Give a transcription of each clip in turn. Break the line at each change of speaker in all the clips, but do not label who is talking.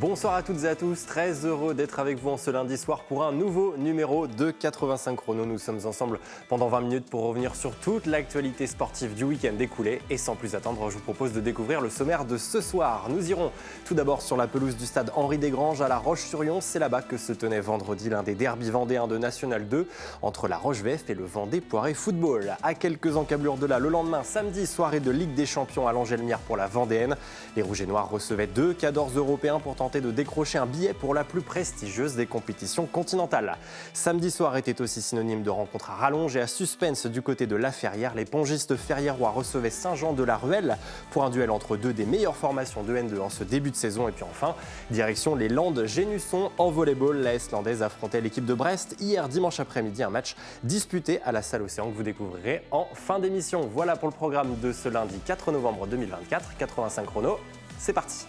Bonsoir à toutes et à tous, très heureux d'être avec vous en ce lundi soir pour un nouveau numéro de 85 chrono. Nous sommes ensemble pendant 20 minutes pour revenir sur toute l'actualité sportive du week-end écoulé. Et sans plus attendre, je vous propose de découvrir le sommaire de ce soir. Nous irons tout d'abord sur la pelouse du stade Henri Desgranges à La Roche-sur-Yon. C'est là-bas que se tenait vendredi l'un des derbys vendéens de National 2 entre la Roche VF et le Vendée Poiré Football. À quelques encablures de là, le lendemain, samedi, soirée de Ligue des Champions à l'Angelmire pour la Vendéenne. Les Rouges et Noirs recevaient 2 cadors européens pour tenter de décrocher un billet pour la plus prestigieuse des compétitions continentales. Samedi soir était aussi synonyme de rencontre à rallonge et à suspense du côté de La Ferrière. Les pongistes ferriérois recevaient Saint-Jean-de-la-Ruelle pour un duel entre deux des meilleures formations de N2 en ce début de saison. Et puis enfin, direction les Landes Génusson en volleyball. L'AS landaise affrontait l'équipe de Brest hier dimanche après-midi, un match disputé à la Salle Océan que vous découvrirez en fin d'émission. Voilà pour le programme de ce lundi 4 novembre 2024. 85 chrono, c'est parti.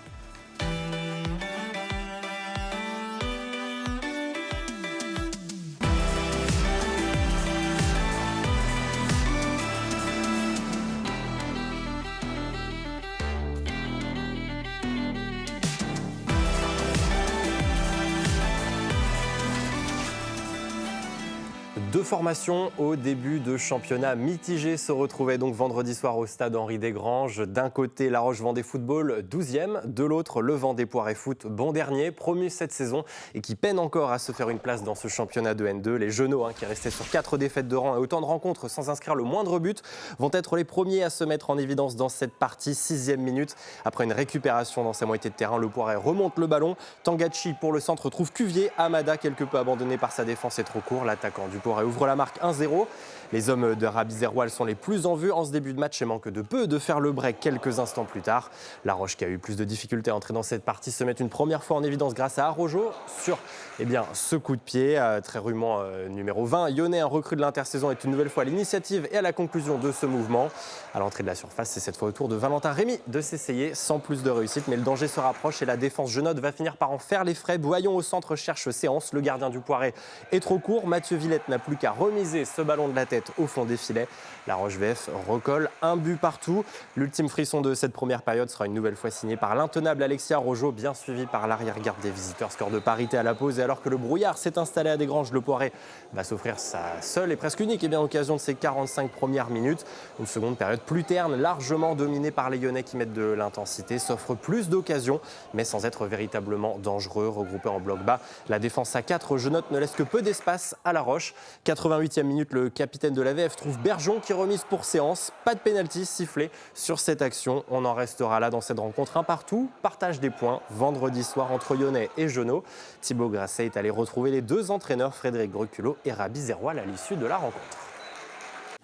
Deux formations au début de championnat mitigé se retrouvaient donc vendredi soir au stade Henri Desgranges. D'un côté, La Roche Vendée Football, 12e. De l'autre, le Vendée Poiré Foot, bon dernier, promu cette saison et qui peine encore à se faire une place dans ce championnat de N2. Les Genoux, qui restaient sur 4 défaites de rang et autant de rencontres sans inscrire le moindre but, vont être les premiers à se mettre en évidence dans cette partie. 6e minute. Après une récupération dans sa moitié de terrain, le Poiré remonte le ballon. Tangachi pour le centre trouve Cuvier. Amada, quelque peu abandonné par sa défense, est trop court. L'attaquant du Poiré ouvre la marque 1-0. Les hommes de Rabi Zerwal sont les plus en vue en ce début de match et manquent de peu de faire le break quelques instants plus tard. La Roche, qui a eu plus de difficultés à entrer dans cette partie, se met une première fois en évidence grâce à Arojo sur ce coup de pied. Très rudement numéro 20. Yonnet, un recrue de l'intersaison, est une nouvelle fois à l'initiative et à la conclusion de ce mouvement. À l'entrée de la surface, c'est cette fois au tour de Valentin Rémy de s'essayer sans plus de réussite. Mais le danger se rapproche et la défense genotte va finir par en faire les frais. Boyon au centre cherche séance. Le gardien du Poiré est trop court. Mathieu Villette n'a plus qu'à remiser ce ballon de la tête au fond des filets. La Roche VF recolle un but partout. L'ultime frisson de cette première période sera une nouvelle fois signé par l'intenable Alexia Rojo, bien suivi par l'arrière-garde des visiteurs. Score de parité à la pause. Et alors que le brouillard s'est installé à Desgranges, le Poiré va s'offrir sa seule et presque unique occasion de ses 45 premières minutes. Une seconde période plus terne, largement dominée par les Lyonnais qui mettent de l'intensité, s'offre plus d'occasions, mais sans être véritablement dangereux. Regroupé en bloc bas, la défense à 4 genotte ne laisse que peu d'espace à La Roche. 88e minute, le capitaine de la VF trouve Bergeon qui remise pour séance. Pas de pénalty sifflé sur cette action. On en restera là dans cette rencontre. Un partout, partage des points vendredi soir entre Lyonnais et Genot. Thibaut Grasset est allé retrouver les deux entraîneurs Frédéric Breculot et Rabi Zerwal à l'issue de la rencontre.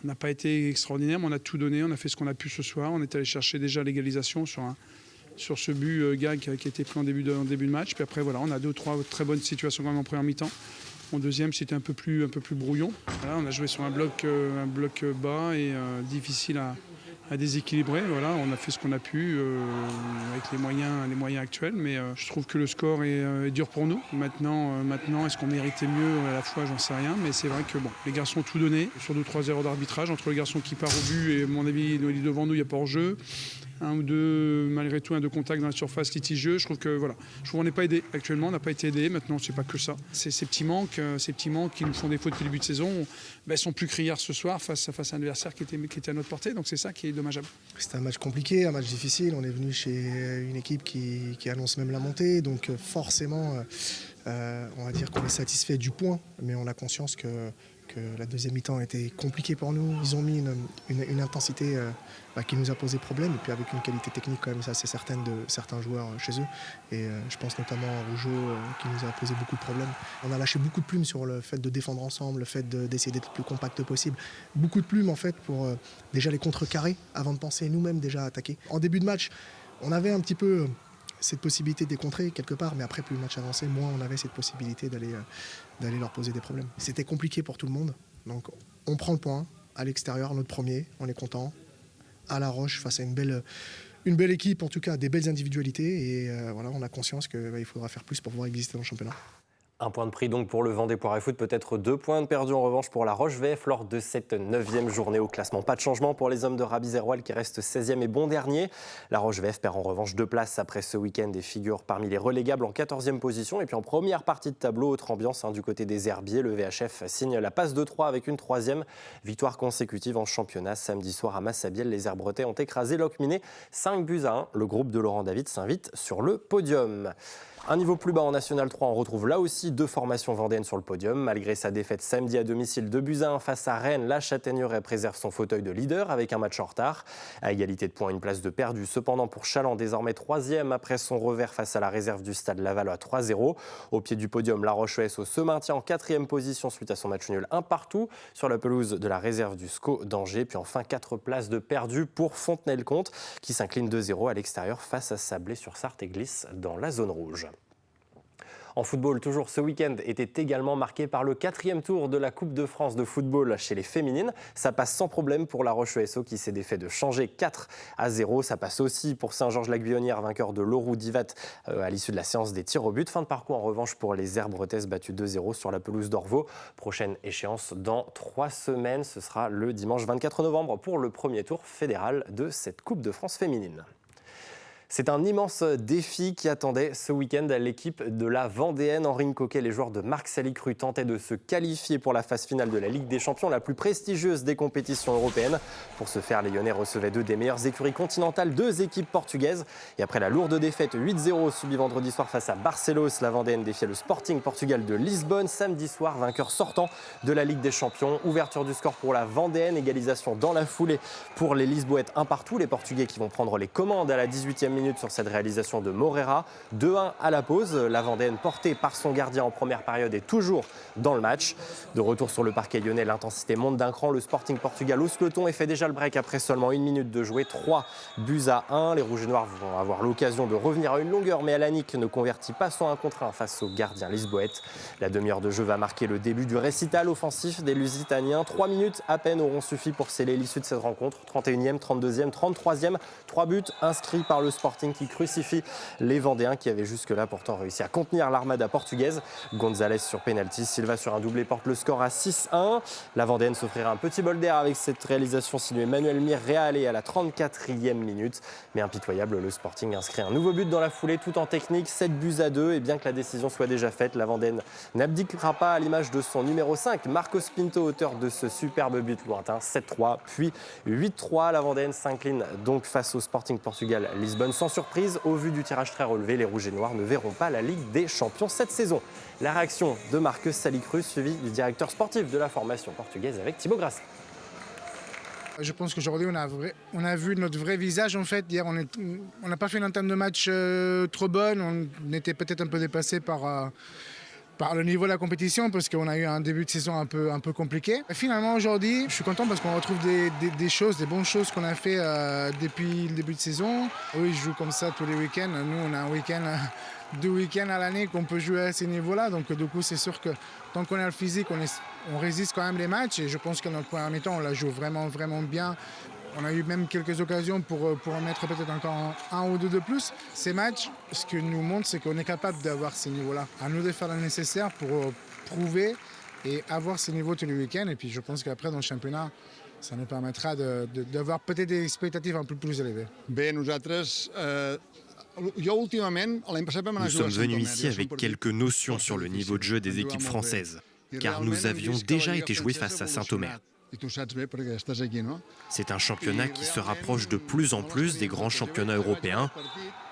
On n'a pas été extraordinaire, mais on a tout donné. On a fait ce qu'on a pu ce soir. On est allé chercher déjà l'égalisation sur ce but gag qui a été pris en début de match. Puis après, voilà, on a 2 ou 3 très bonnes situations quand même en première mi-temps. En deuxième, c'était un peu plus brouillon. Voilà, on a joué sur un bloc bas et difficile à déséquilibrer. Voilà, on a fait ce qu'on a pu avec les moyens actuels, mais je trouve que le score est dur pour nous. Maintenant, est-ce qu'on méritait mieux à la fois, j'en sais rien, mais c'est vrai que les garçons ont tout donné sur 2-3 erreurs d'arbitrage entre le garçon qui part au but et à mon avis devant nous il n'y a pas hors-jeu. Un ou deux, malgré tout, 1 ou 2 contacts dans la surface litigieux. Je trouve qu'on n'est pas aidé. Actuellement, on n'a pas été aidé. Maintenant, c'est pas que ça. Ces petits manques qui nous font défaut depuis le début de saison, sont plus criards ce soir face à un adversaire qui était à notre portée. Donc c'est ça qui est dommageable.
C'était un match compliqué, un match difficile. On est venu chez une équipe qui annonce même la montée. Donc forcément, on va dire qu'on est satisfait du point. Mais on a conscience que la deuxième mi-temps a été compliquée pour nous. Ils ont mis une intensité qui nous a posé problème, et puis avec une qualité technique quand même assez certaine de certains joueurs chez eux. Et je pense notamment à Rougeau qui nous a posé beaucoup de problèmes. On a lâché beaucoup de plumes sur le fait de défendre ensemble, le fait d'essayer d'être le plus compact possible. Beaucoup de plumes en fait pour déjà les contrecarrer avant de penser nous-mêmes déjà à attaquer. En début de match, on avait un petit peu cette possibilité de les contrer quelque part, mais après plus le match avançait, moins on avait cette possibilité d'aller leur poser des problèmes. C'était compliqué pour tout le monde, donc on prend le point à l'extérieur, notre premier, on est content, à La Roche face à une belle équipe, en tout cas des belles individualités, et voilà, on a conscience qu'il faudra faire plus pour pouvoir exister dans le championnat.
Un point de prix donc pour le Vendée-Poiret Foot, peut-être 2 points de perdu en revanche pour la Roche-VF lors de cette 9e journée au classement. Pas de changement pour les hommes de Rabis-Zerwal qui restent 16e et bon dernier. La Roche-VF perd en revanche 2 places après ce week-end et figure parmi les relégables en 14e position. Et puis en première partie de tableau, autre ambiance du côté des Herbiers. Le VHF signe la passe de 3 avec une 3e victoire consécutive en championnat. Samedi soir à Massabielle, les Herbretais ont écrasé Locminé 5-1. Le groupe de Laurent David s'invite sur le podium. Un niveau plus bas en National 3, on retrouve là aussi 2 formations vendéennes sur le podium. Malgré sa défaite samedi à domicile 2-1 face à Rennes, la Châtaigneraie préserve son fauteuil de leader avec un match en retard. À égalité de points, une place de perdu. Cependant pour Chaland, désormais 3e après son revers face à la réserve du Stade Lavallois 3-0. Au pied du podium, La Roche-ESO se maintient en 4e position suite à son match nul 1-1 sur la pelouse de la réserve du SCO d'Angers. Puis enfin 4 places de perdu pour Fontenay-le-Comte qui s'incline 2-0 à l'extérieur face à Sablé-sur-Sarthe et glisse dans la zone rouge. En football, toujours ce week-end était également marqué par le 4e tour de la Coupe de France de football chez les féminines. Ça passe sans problème pour la Roche-ESO qui s'est défait de Changé 4-0. Ça passe aussi pour Saint-Georges-la-Guyonnière, vainqueur de l'Orou-Divat à l'issue de la séance des tirs au but. Fin de parcours en revanche pour les Herbretaises battues 2-0 sur la pelouse d'Orvaux. Prochaine échéance dans 3 semaines. Ce sera le dimanche 24 novembre pour le premier tour fédéral de cette Coupe de France féminine. C'est un immense défi qui attendait ce week-end à l'équipe de la Vendéenne. En ring coquet, les joueurs de Marc Salicru tentaient de se qualifier pour la phase finale de la Ligue des Champions, la plus prestigieuse des compétitions européennes. Pour ce faire, les Lyonnais recevaient 2 des meilleures écuries continentales, 2 équipes portugaises. Et après la lourde défaite 8-0 subie vendredi soir face à Barcelos, la Vendéenne défiait le Sporting Portugal de Lisbonne. Samedi soir, vainqueur sortant de la Ligue des Champions. Ouverture du score pour la Vendéenne, égalisation dans la foulée pour les Lisboètes 1-1. Les Portugais qui vont prendre les commandes à la 18e minute sur cette réalisation de Moreira. 2-1 à la pause. La Vendéenne, portée par son gardien en première période, est toujours dans le match. De retour sur le parquet lyonnais, l'intensité monte d'un cran. Le Sporting Portugal hausse le ton et fait déjà le break après seulement 1 minute de jouer. 3-1. Les Rouges et Noirs vont avoir l'occasion de revenir à une longueur, mais Alanik ne convertit pas son 1-1 face au gardien lisboète. La demi-heure de jeu va marquer le début du récital offensif des Lusitaniens. 3 minutes à peine auront suffi pour sceller l'issue de cette rencontre. 31e, 32e, 33e. 3 buts inscrits par le Sporting qui crucifie les Vendéens qui avaient jusque-là pourtant réussi à contenir l'armada portugaise. Gonzalez sur pénalty, Silva sur un doublé porte le score à 6-1. La Vendéenne s'offrira un petit bol d'air avec cette réalisation signée Manuel Mir réalé à la 34e minute. Mais impitoyable, le Sporting inscrit un nouveau but dans la foulée tout en technique, 7-2. Et bien que la décision soit déjà faite, la Vendéenne n'abdiquera pas à l'image de son numéro 5, Marcos Pinto, auteur de ce superbe but lointain, 7-3 puis 8-3. La Vendéenne s'incline donc face au Sporting Portugal Lisbonne sans surprise. Au vu du tirage très relevé, les Rouges et Noirs ne verront pas la Ligue des Champions cette saison. La réaction de Marcus Salicru, suivi du directeur sportif de la formation portugaise avec Thibaut Grassin.
Je pense qu'aujourd'hui, on a vu notre vrai visage. En fait, hier, on n'a pas fait une entame de match trop bonne. On était peut-être un peu dépassé par le niveau de la compétition parce qu'on a eu un début de saison un peu compliqué. Et finalement, aujourd'hui, je suis content parce qu'on retrouve des bonnes choses qu'on a fait depuis le début de saison. Oui, ils jouent comme ça tous les week-ends. Nous, on a un week-end, 2 week-ends à l'année qu'on peut jouer à ces niveaux-là. Donc, du coup, c'est sûr que tant qu'on a le physique, on résiste quand même les matchs. Et je pense que dans le premier mi-temps, on la joue vraiment, vraiment bien. On a eu même quelques occasions pour en mettre peut-être encore un ou deux de plus. Ces matchs, ce que nous montre, c'est qu'on est capable d'avoir ces niveaux-là. À nous de faire le nécessaire pour prouver et avoir ces niveaux tous les week-ends. Et puis je pense qu'après, dans le championnat, ça nous permettra d'avoir peut-être des expectatives un peu plus élevées.
Nous sommes venus ici avec quelques notions sur le niveau de jeu des équipes françaises, car nous avions déjà été joués face à Saint-Omer. C'est un championnat qui se rapproche de plus en plus des grands championnats européens.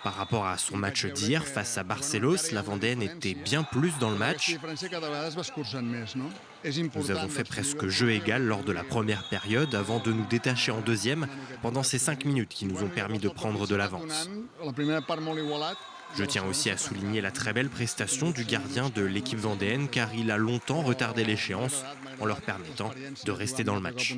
Par rapport à son match d'hier face à Barcelos, la Vendéenne était bien plus dans le match. Nous avons fait presque jeu égal lors de la première période avant de nous détacher en deuxième pendant ces 5 minutes qui nous ont permis de prendre de l'avance. Je tiens aussi à souligner la très belle prestation du gardien de l'équipe vendéenne car il a longtemps retardé l'échéance en leur permettant de rester dans le match.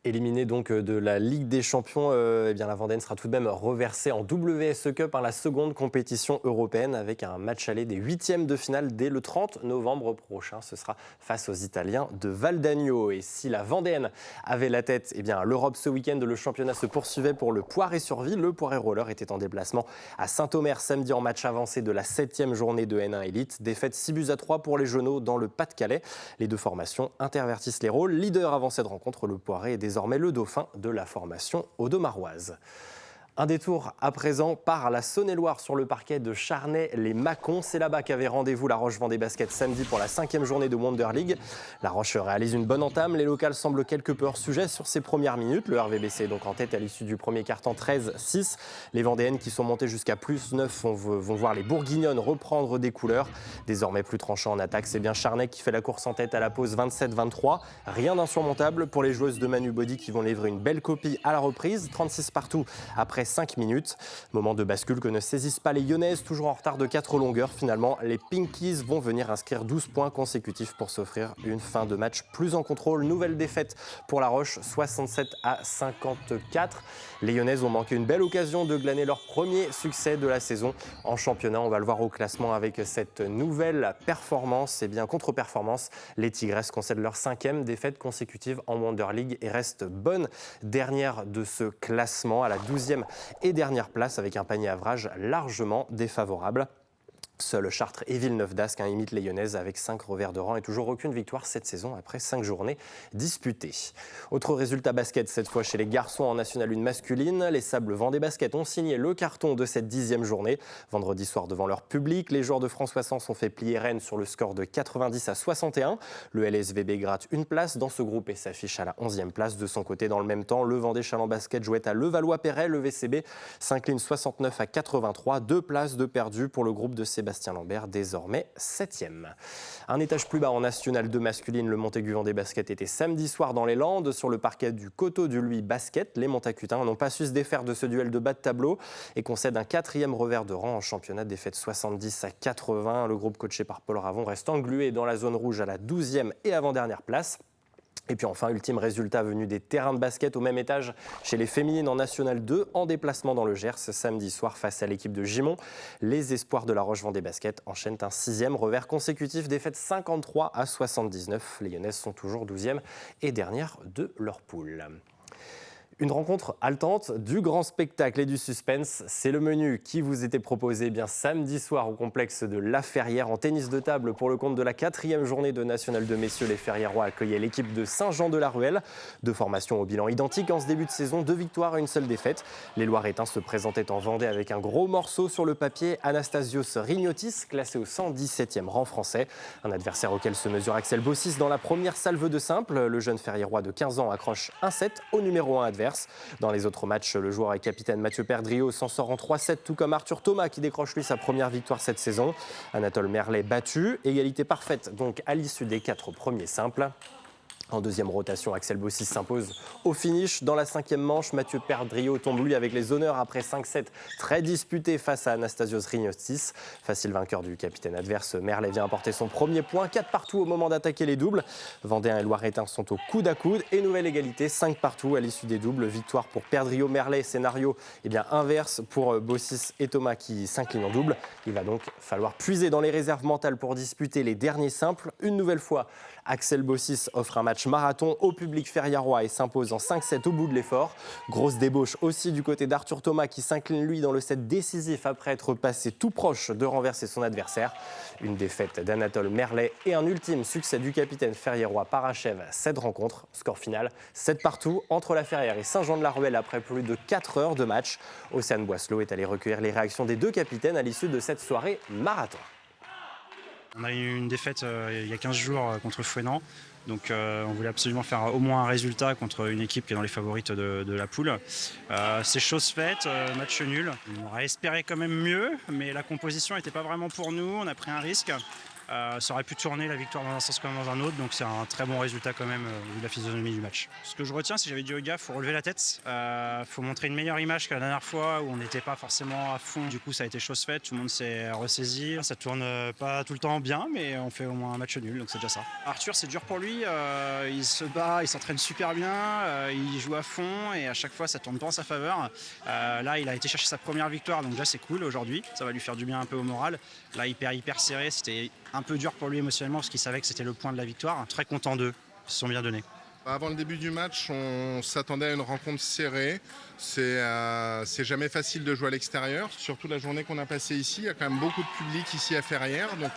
Éliminée donc de la Ligue des Champions, eh bien la Vendéenne sera tout de même reversée en WSE Cup, la seconde compétition européenne, avec un match aller des huitièmes de finale dès le 30 novembre prochain. Ce sera face aux Italiens de Val d'Agno. Et si la Vendéenne avait la tête, eh bien l'Europe ce week-end, le championnat se poursuivait pour le Poiré-sur-Vie. Le Poiré Roller était en déplacement à Saint-Omer samedi en match avancé de la 7e journée de N1 Elite. Défaite 6-3 pour les Jauneaux dans le Pas-de-Calais. Les deux formations intervertissent les rôles. Leader avant cette rencontre, le Poiré est désormais le dauphin de la formation audomaroise. Un détour à présent par la Saône-et-Loire sur le parquet de Charnay-les-Mâcons. C'est là-bas qu'avait rendez-vous la Roche Vendée Basket samedi pour la 5e journée de Wonder League. La Roche réalise une bonne entame. Les locales semblent quelque peu hors sujet sur ses premières minutes. Le RVBC est donc en tête à l'issue du premier quart-temps 13-6. Les Vendéennes qui sont montées jusqu'à +9 vont voir les Bourguignonnes reprendre des couleurs. Désormais plus tranchant en attaque, c'est bien Charnay qui fait la course en tête à la pause 27-23. Rien d'insurmontable pour les joueuses de Manu Body qui vont livrer une belle copie à la reprise. 36 partout après 5 minutes. Moment de bascule que ne saisissent pas les Lyonnaises, toujours en retard de 4 longueurs. Finalement, les Pinkies vont venir inscrire 12 points consécutifs pour s'offrir une fin de match plus en contrôle. Nouvelle défaite pour La Roche, 67-54. Les Lyonnaises ont manqué une belle occasion de glaner leur premier succès de la saison en championnat. On va le voir au classement avec cette nouvelle performance. Et bien, contre-performance, les Tigresses concèdent leur 5e défaite consécutive en Wonder League et restent bonne dernière de ce classement à la 12e et dernière place avec un panier average largement défavorable. Seuls Chartres et Villeneuve d'Ascq imitent les Lyonnaises avec 5 revers de rang et toujours aucune victoire cette saison après 5 journées disputées. Autre résultat basket, cette fois chez les garçons en National 1 masculine. Les Sables Vendée Basket ont signé le carton de cette 10e journée. Vendredi soir devant leur public, les joueurs de François Sens ont fait plier Rennes sur le score de 90-61. Le LSVB gratte une place dans ce groupe et s'affiche à la 11e place. De son côté, dans le même temps, le Vendée Chaland Basket jouait à Levallois-Perret. Le VCB s'incline 69-83. 2 places de perdu pour le groupe de Sébastien Lambert, désormais 7e. Un étage plus bas en National 2 masculine, le Montaigu Vendée Basket était samedi soir dans les Landes sur le parquet du Coteau du Luy Basket. Les Montacutins n'ont pas su se défaire de ce duel de bas de tableau et concèdent un 4e revers de rang en championnat, défaite 70-80. Le groupe coaché par Paul Ravon reste englué dans la zone rouge à la 12e et avant-dernière place. Et puis enfin, ultime résultat venu des terrains de basket au même étage chez les féminines en National 2, en déplacement dans le Gers samedi soir face à l'équipe de Gimont. Les espoirs de la Roche Vendée Basket enchaînent un 6e revers consécutif, défaite 53-79. Les Lyonnaises sont toujours 12e et dernière de leur poule. Une rencontre haletante, du grand spectacle et du suspense. C'est le menu qui vous était proposé bien samedi soir au complexe de La Ferrière en tennis de table pour le compte de la 4e journée de National 2 messieurs. Les Ferriérois accueillaient l'équipe de Saint-Jean-de-la-Ruelle. Deux formations au bilan identique en ce début de saison, 2 victoires et une seule défaite. Les Loiretains se présentaient en Vendée avec un gros morceau sur le papier. Anastasios Rignotis, classé au 117e rang français. Un adversaire auquel se mesure Axel Bossis dans la première salve de simple. Le jeune Ferriérois de 15 ans accroche un set au numéro 1 adverse. Dans les autres matchs, le joueur et capitaine Mathieu Perdriau s'en sort en 3-7, tout comme Arthur Thomas qui décroche lui sa première victoire cette saison. Anatole Merlet battu, égalité parfaite donc à l'issue des 4 premiers simples. En deuxième rotation, Axel Bossis s'impose au finish. Dans la 5e manche, Mathieu Perdriau tombe lui avec les honneurs après 5-7 très disputés face à Anastasios Rignotis. Facile vainqueur du capitaine adverse, Merlet vient apporter son premier point. 4 partout au moment d'attaquer les doubles. Vendéens et Loiretains sont au coude à coude et nouvelle égalité, 5 partout à l'issue des doubles. Victoire pour Perdriau, Merlet, scénario inverse pour Bossis et Thomas qui s'inclinent en double. Il va donc falloir puiser dans les réserves mentales pour disputer les derniers simples. Une nouvelle fois, Axel Bossis offre un match marathon au public ferriérois et s'impose en 5-7 au bout de l'effort. Grosse débauche aussi du côté d'Arthur Thomas qui s'incline lui dans le set décisif après être passé tout proche de renverser son adversaire. Une défaite d'Anatole Merlet et un ultime succès du capitaine ferriérois parachève cette rencontre. Score final 7 partout entre la Ferrière et Saint-Jean-de-la-Ruelle après plus de 4 heures de match. Océane Boisselot est allée recueillir les réactions des deux capitaines à l'issue de cette soirée marathon.
On a eu une défaite il y a 15 jours contre Fouesnant. Donc on voulait absolument faire au moins un résultat contre une équipe qui est dans les favorites de la poule. C'est chose faite, match nul. On aurait espéré quand même mieux, mais la composition n'était pas vraiment pour nous. On a pris un risque. Ça aurait pu tourner la victoire dans un sens comme dans un autre, donc c'est un très bon résultat quand même vu la physionomie du match. Ce que je retiens, c'est que j'avais dit aux gars, il faut relever la tête, faut montrer une meilleure image que la dernière fois où on n'était pas forcément à fond. Du coup, ça a été chose faite, tout le monde s'est ressaisi. Ça tourne pas tout le temps bien, mais on fait au moins un match nul, donc c'est déjà ça. Arthur, c'est dur pour lui, il se bat, il s'entraîne super bien, il joue à fond et à chaque fois ça tourne pas en sa faveur. Là, il a été chercher sa première victoire, donc déjà c'est cool aujourd'hui, ça va lui faire du bien un peu au moral. Là, hyper serré, c'était un peu dur pour lui émotionnellement parce qu'il savait que c'était le point de la victoire. Très content d'eux, ils se sont bien donnés.
Avant le début du match, on s'attendait à une rencontre serrée. C'est jamais facile de jouer à l'extérieur, surtout la journée qu'on a passée ici. Il y a quand même beaucoup de public ici à Ferrières, donc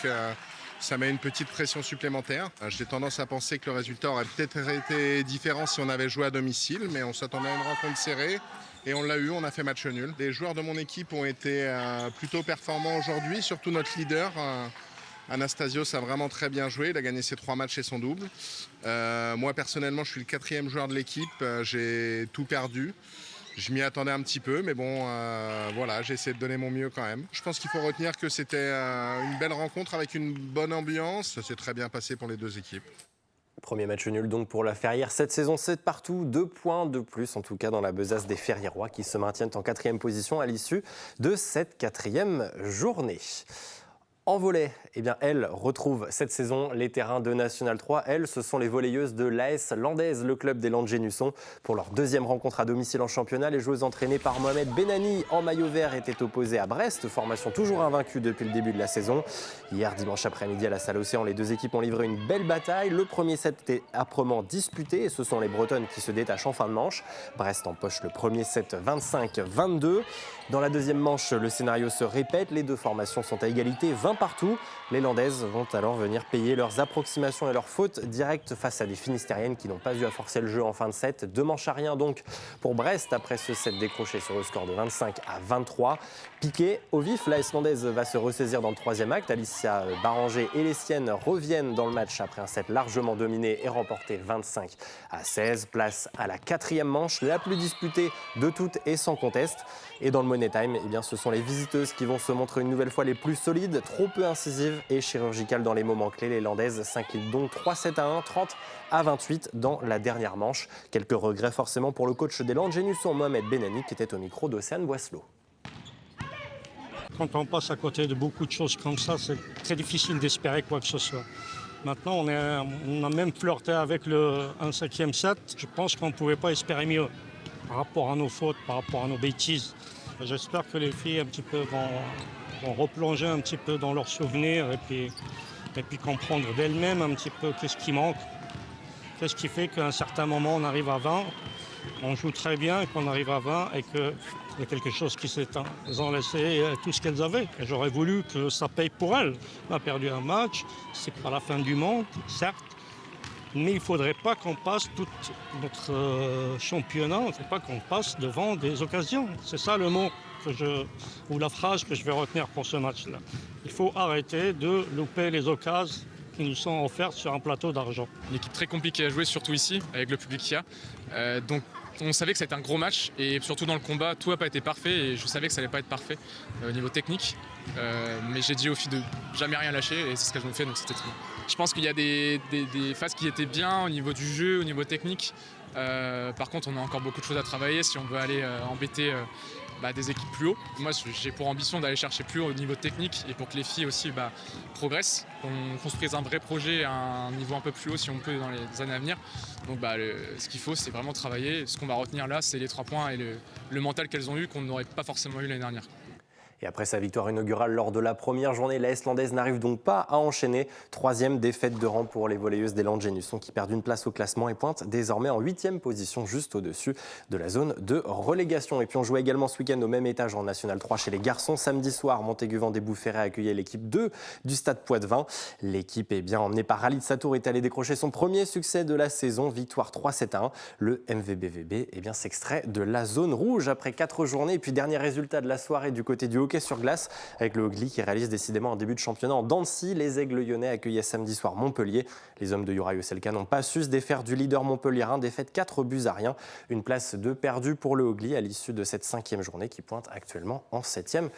ça met une petite pression supplémentaire. J'ai tendance à penser que le résultat aurait peut-être été différent si on avait joué à domicile, mais on s'attendait à une rencontre serrée. Et on l'a eu, on a fait match nul. Les joueurs de mon équipe ont été plutôt performants aujourd'hui, surtout notre leader. Anastasios a vraiment très bien joué, il a gagné ses 3 matchs et son double. Moi personnellement, je suis le 4e joueur de l'équipe, j'ai tout perdu. Je m'y attendais un petit peu, mais bon, voilà, j'ai essayé de donner mon mieux quand même. Je pense qu'il faut retenir que c'était une belle rencontre avec une bonne ambiance. Ça s'est très bien passé pour les 2 équipes.
Premier match nul donc pour la Ferrière. Cette saison, 7 partout, 2 points de plus en tout cas dans la besace des Ferriérois qui se maintiennent en 4e position à l'issue de cette 4e journée. En volley, eh bien, elles retrouvent cette saison les terrains de National 3. Elles, ce sont les volleyeuses de l'AS Landaise, le club des Landes-Génusson. Pour leur 2e rencontre à domicile en championnat, les joueuses entraînées par Mohamed Benani en maillot vert étaient opposées à Brest, formation toujours invaincue depuis le début de la saison. Hier, dimanche après-midi à la Salle Océan, les 2 équipes ont livré une belle bataille. Le premier set était âprement disputé et ce sont les Bretonnes qui se détachent en fin de manche. Brest empoche le premier set 25-22. Dans la 2e manche, le scénario se répète. Les 2 formations sont à égalité, 20 partout. Les Landaises vont alors venir payer leurs approximations et leurs fautes directes face à des Finistériennes qui n'ont pas eu à forcer le jeu en fin de set. 2 manches à rien donc pour Brest après ce set décroché sur le score de 25-23. Piqué au vif, l'AS Landaise va se ressaisir dans le 3e acte. Alicia Baranger et les siennes reviennent dans le match après un set largement dominé et remporté 25-16. Place à la 4e manche, la plus disputée de toutes et sans conteste. Et dans le Money Time, eh bien, ce sont les visiteuses qui vont se montrer une nouvelle fois les plus solides, trop peu incisives et chirurgicales dans les moments clés. Les Landaises s'inclinent donc 3-7-1, 30-28 dans la dernière manche. Quelques regrets forcément pour le coach des Landes-Génusson, Mohamed Benani, qui était au micro d'Océane Boisselot.
Quand on passe à côté de beaucoup de choses comme ça, c'est très difficile d'espérer quoi que ce soit. Maintenant, on a même flirté avec un 5e set. Je pense qu'on ne pouvait pas espérer mieux par rapport à nos fautes, par rapport à nos bêtises. J'espère que les filles un petit peu vont replonger un petit peu dans leurs souvenirs et puis comprendre d'elles-mêmes un petit peu qu'est-ce qui manque. Qu'est-ce qui fait qu'à un certain moment, on arrive à 20, on joue très bien et qu'on arrive à 20 et qu'il y a quelque chose qui s'est éteint. Elles ont laissé tout ce qu'elles avaient. Et j'aurais voulu que ça paye pour elles. On a perdu un match, c'est pas la fin du monde, certes. Mais il ne faudrait pas qu'on passe tout notre championnat, il ne faut pas qu'on passe devant des occasions. C'est ça le mot ou la phrase que je vais retenir pour ce match-là. Il faut arrêter de louper les occasions qui nous sont offertes sur un plateau d'argent.
Une équipe très compliquée à jouer, surtout ici, avec le public qu'il y a. Donc on savait que ça allait être un gros match et surtout dans le combat, tout n'a pas été parfait et je savais que ça n'allait pas être parfait au niveau technique. Mais j'ai dit aux filles de jamais rien lâcher et c'est ce qu'elles ont fait, donc c'était très bien. Je pense qu'il y a des phases qui étaient bien au niveau du jeu, au niveau technique. Par contre, on a encore beaucoup de choses à travailler si on veut aller embêter des équipes plus haut. Moi, j'ai pour ambition d'aller chercher plus haut au niveau technique et pour que les filles aussi progressent, qu'on construise un vrai projet à un niveau un peu plus haut si on peut dans les années à venir. Donc ce qu'il faut, c'est vraiment travailler. Ce qu'on va retenir là, c'est les 3 points et le mental qu'elles ont eu qu'on n'aurait pas forcément eu l'année dernière.
Et après sa victoire inaugurale lors de la première journée, l'AS Landaise n'arrive donc pas à enchaîner. 3e défaite de rang pour les volleyeuses des Landes-Génusson qui perdent une place au classement et pointent désormais en 8e position, juste au-dessus de la zone de relégation. Et puis on jouait également ce week-end au même étage en National 3 chez les garçons. Samedi soir, Montaigu-Vendée-Boufféret accueillait l'équipe 2 du Stade Poitvin. L'équipe emmenée par Khalid Satour est allée décrocher son premier succès de la saison, victoire 3-7-1. Le MVBVB s'extrait de la zone rouge après 4 journées. Et puis dernier résultat de la soirée du côté du hockey sur glace avec le Hogli qui réalise décidément un début de championnat en dents de scie. Les Aigles lyonnais accueillaient samedi soir Montpellier. Les hommes de Juraj Oselka n'ont pas su se défaire du leader montpelliérain, défaite 4-0. Une place de perdu pour le Hogli à l'issue de cette 5e journée qui pointe actuellement en 7e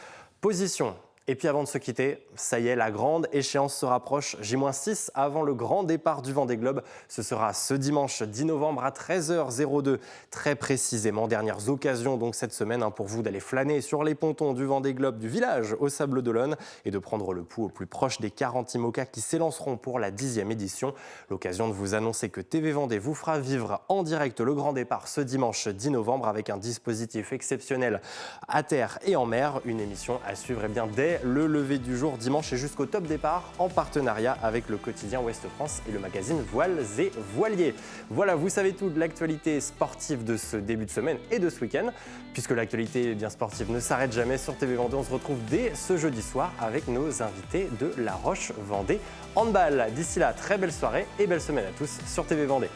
position. Et puis avant de se quitter, ça y est, la grande échéance se rapproche. J-6 avant le grand départ du Vendée Globe. Ce sera ce dimanche 10 novembre à 13h02, très précisément. Dernières occasions donc cette semaine pour vous d'aller flâner sur les pontons du Vendée Globe du village au Sables d'Olonne et de prendre le pouls au plus proche des 40 IMOCA qui s'élanceront pour la 10e édition. L'occasion de vous annoncer que TV Vendée vous fera vivre en direct le grand départ ce dimanche 10 novembre avec un dispositif exceptionnel à terre et en mer. Une émission à suivre dès le lever du jour dimanche et jusqu'au top départ en partenariat avec le quotidien Ouest France et le magazine Voiles et Voiliers. Voilà, vous savez tout de l'actualité sportive de ce début de semaine et de ce week-end. Puisque l'actualité bien sportive ne s'arrête jamais sur TV Vendée, on se retrouve dès ce jeudi soir avec nos invités de La Roche Vendée Handball. D'ici là, très belle soirée et belle semaine à tous sur TV Vendée.